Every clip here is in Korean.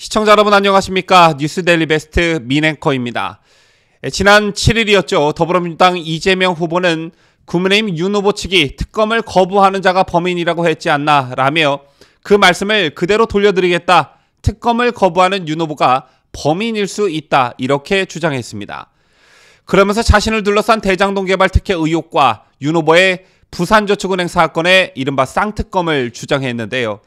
시청자 여러분 안녕하십니까? 뉴스데일리 베스트 민앵커입니다. 지난 7일이었죠. 더불어민주당 이재명 후보는 국민의힘 윤 후보 측이 특검을 거부하는 자가 범인이라고 했지 않나 라며 그 말씀을 그대로 돌려드리겠다. 특검을 거부하는 윤 후보가 범인일 수 있다. 이렇게 주장했습니다. 그러면서 자신을 둘러싼 대장동 개발 특혜 의혹과 윤 후보의 부산저축은행 사건의 이른바 쌍특검을 주장했는데요.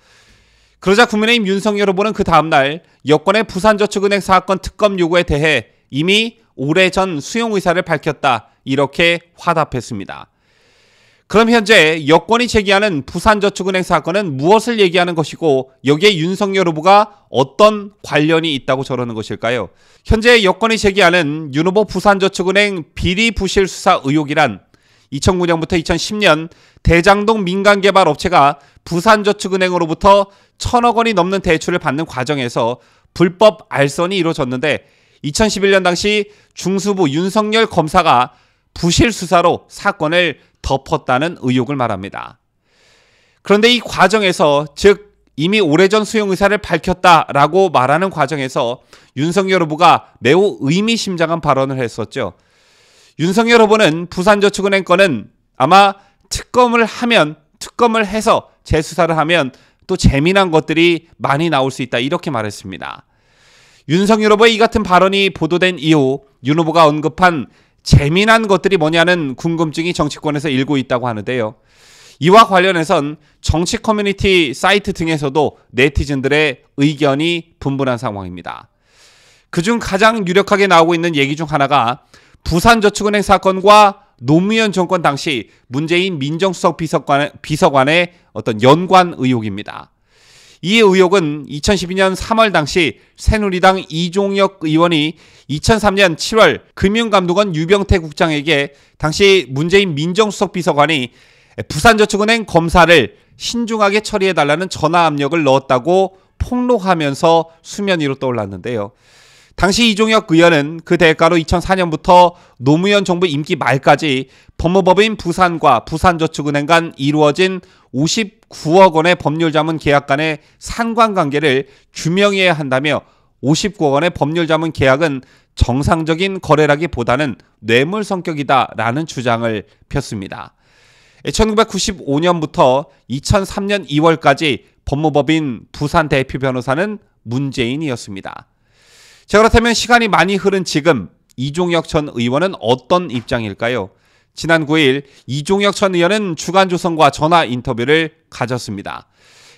그러자 국민의힘 윤석열 후보는 그 다음날 여권의 부산저축은행 사건 특검 요구에 대해 이미 오래전 수용 의사를 밝혔다. 이렇게 화답했습니다. 그럼 현재 여권이 제기하는 부산저축은행 사건은 무엇을 얘기하는 것이고 여기에 윤석열 후보가 어떤 관련이 있다고 저러는 것일까요? 현재 여권이 제기하는 윤 후보 부산저축은행 비리 부실 수사 의혹이란 2009년부터 2010년 대장동 민간개발업체가 부산저축은행으로부터 1,000억 원이 넘는 대출을 받는 과정에서 불법 알선이 이루어졌는데 2011년 당시 중수부 윤석열 검사가 부실 수사로 사건을 덮었다는 의혹을 말합니다. 그런데 이 과정에서 즉 이미 오래전 수용 의사를 밝혔다라고 말하는 과정에서 윤석열 후보가 매우 의미심장한 발언을 했었죠. 윤석열 후보는 부산저축은행 건은 아마 특검을 해서 재수사를 하면 또 재미난 것들이 많이 나올 수 있다 이렇게 말했습니다. 윤석열 후보의 이 같은 발언이 보도된 이후 윤 후보가 언급한 재미난 것들이 뭐냐는 궁금증이 정치권에서 일고 있다고 하는데요. 이와 관련해선 정치 커뮤니티 사이트 등에서도 네티즌들의 의견이 분분한 상황입니다. 그중 가장 유력하게 나오고 있는 얘기 중 하나가 부산저축은행 사건과 노무현 정권 당시 문재인 민정수석 비서관의 어떤 연관 의혹입니다. 이 의혹은 2012년 3월 당시 새누리당 이종혁 의원이 2003년 7월 금융감독원 유병태 국장에게 당시 문재인 민정수석 비서관이 부산저축은행 검사를 신중하게 처리해달라는 전화 압력을 넣었다고 폭로하면서 수면 위로 떠올랐는데요. 당시 이종혁 의원은 그 대가로 2004년부터 노무현 정부 임기 말까지 법무법인 부산과 부산저축은행 간 이루어진 59억 원의 법률자문 계약 간의 상관관계를 규명해야 한다며 59억 원의 법률자문 계약은 정상적인 거래라기보다는 뇌물 성격이다라는 주장을 폈습니다. 1995년부터 2003년 2월까지 법무법인 부산 대표 변호사는 문재인이었습니다. 자, 그렇다면 시간이 많이 흐른 지금 이종혁 전 의원은 어떤 입장일까요? 지난 9일 이종혁 전 의원은 주간조선과 전화 인터뷰를 가졌습니다.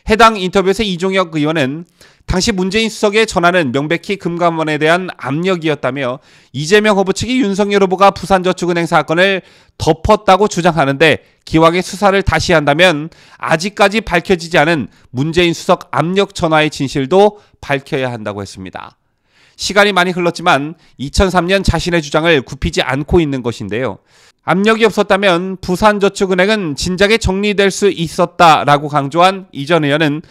해당 인터뷰에서 이종혁 의원은 당시 문재인 수석의 전화는 명백히 금감원에 대한 압력이었다며 이재명 후보 측이 윤석열 후보가 부산저축은행 사건을 덮었다고 주장하는데 기왕에 수사를 다시 한다면 아직까지 밝혀지지 않은 문재인 수석 압력 전화의 진실도 밝혀야 한다고 했습니다. 시간이 많이 흘렀지만 2003년 자신의 주장을 굽히지 않고 있는 것인데요. 압력이 없었다면 부산저축은행은 진작에 정리될 수 있었다라고 강조한 이 전 의원은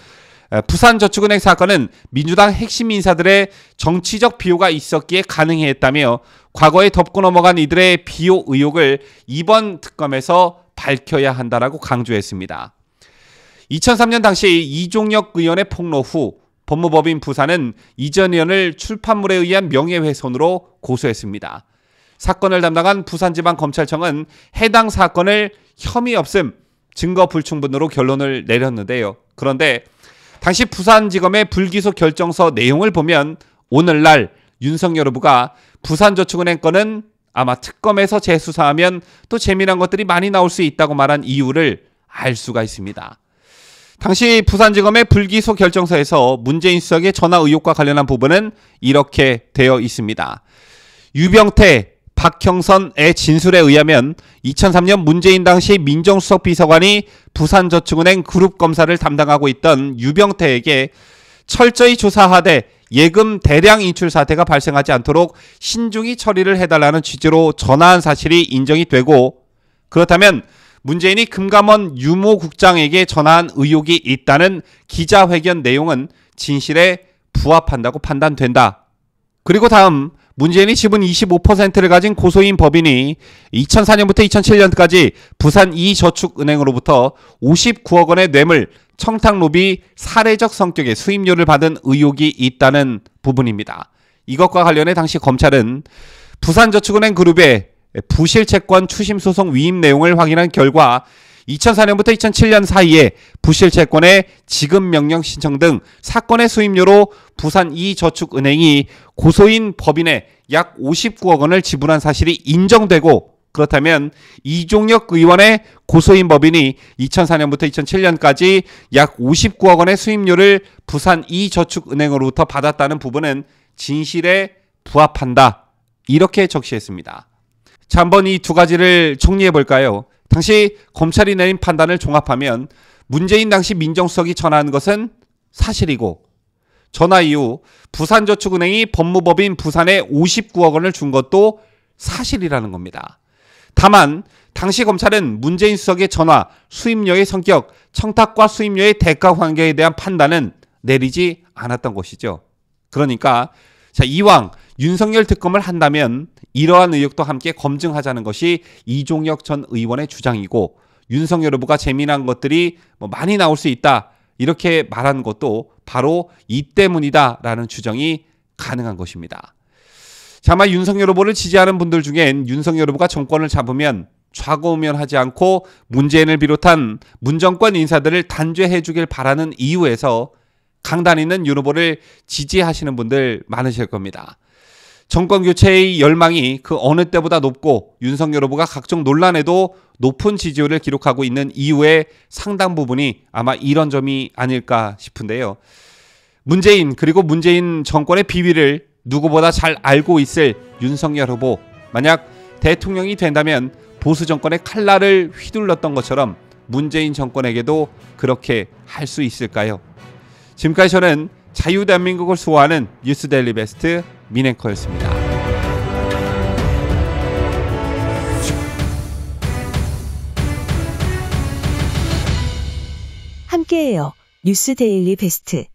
부산저축은행 사건은 민주당 핵심 인사들의 정치적 비호가 있었기에 가능했다며 과거에 덮고 넘어간 이들의 비호 의혹을 이번 특검에서 밝혀야 한다라고 강조했습니다. 2003년 당시 이종혁 의원의 폭로 후 법무법인 부산은 이 전 의원을 출판물에 의한 명예훼손으로 고소했습니다. 사건을 담당한 부산지방검찰청은 해당 사건을 혐의 없음, 증거 불충분으로 결론을 내렸는데요. 그런데 당시 부산지검의 불기소 결정서 내용을 보면 오늘날 윤석열 후보가 부산저축은행 건은 아마 특검에서 재수사하면 또 재미난 것들이 많이 나올 수 있다고 말한 이유를 알 수가 있습니다. 당시 부산지검의 불기소 결정서에서 문재인 수석의 전화 의혹과 관련한 부분은 이렇게 되어 있습니다. 유병태, 박형선의 진술에 의하면 2003년 문재인 당시 민정수석 비서관이 부산저축은행 그룹 검사를 담당하고 있던 유병태에게 철저히 조사하되 예금 대량 인출 사태가 발생하지 않도록 신중히 처리를 해달라는 취지로 전화한 사실이 인정이 되고 그렇다면 문재인이 금감원 유모 국장에게 전화한 의혹이 있다는 기자회견 내용은 진실에 부합한다고 판단된다. 그리고 다음 문재인이 지분 25%를 가진 고소인 법인이 2004년부터 2007년까지 부산 이저축은행으로부터 59억 원의 뇌물 청탁 로비 살해적 성격의 수임료를 받은 의혹이 있다는 부분입니다. 이것과 관련해 당시 검찰은 부산저축은행 그룹의 부실채권 추심소송 위임 내용을 확인한 결과 2004년부터 2007년 사이에 부실채권의 지급명령 신청 등 사건의 수임료로 부산 이저축은행이 고소인 법인에 약 59억 원을 지불한 사실이 인정되고, 그렇다면 이종혁 의원의 고소인 법인이 2004년부터 2007년까지 약 59억 원의 수임료를 부산 이저축은행으로부터 받았다는 부분은 진실에 부합한다, 이렇게 적시했습니다. 자, 한번 이 두 가지를 정리해 볼까요? 당시 검찰이 내린 판단을 종합하면 문재인 당시 민정수석이 전화한 것은 사실이고, 전화 이후 부산저축은행이 법무법인 부산에 59억 원을 준 것도 사실이라는 겁니다. 다만 당시 검찰은 문재인 수석의 전화, 수임료의 성격, 청탁과 수임료의 대가 관계에 대한 판단은 내리지 않았던 것이죠. 그러니까 자, 이왕 윤석열 특검을 한다면 이러한 의혹도 함께 검증하자는 것이 이종혁 전 의원의 주장이고, 윤석열 후보가 재미난 것들이 많이 나올 수 있다, 이렇게 말한 것도 바로 이 때문이다라는 추정이 가능한 것입니다. 자, 아마 윤석열 후보를 지지하는 분들 중엔 윤석열 후보가 정권을 잡으면 좌고우면하지 않고 문재인을 비롯한 문정권 인사들을 단죄해 주길 바라는 이유에서 강단 있는 윤 후보를 지지하시는 분들 많으실 겁니다. 정권 교체의 열망이 그 어느 때보다 높고 윤석열 후보가 각종 논란에도 높은 지지율을 기록하고 있는 이유의 상당 부분이 아마 이런 점이 아닐까 싶은데요. 문재인 그리고 문재인 정권의 비위를 누구보다 잘 알고 있을 윤석열 후보, 만약 대통령이 된다면 보수 정권의 칼날을 휘둘렀던 것처럼 문재인 정권에게도 그렇게 할 수 있을까요? 지금까지 저는 자유대한민국을 수호하는 뉴스데일리 베스트 민앵커였습니다. 함께해요. 뉴스데일리 베스트.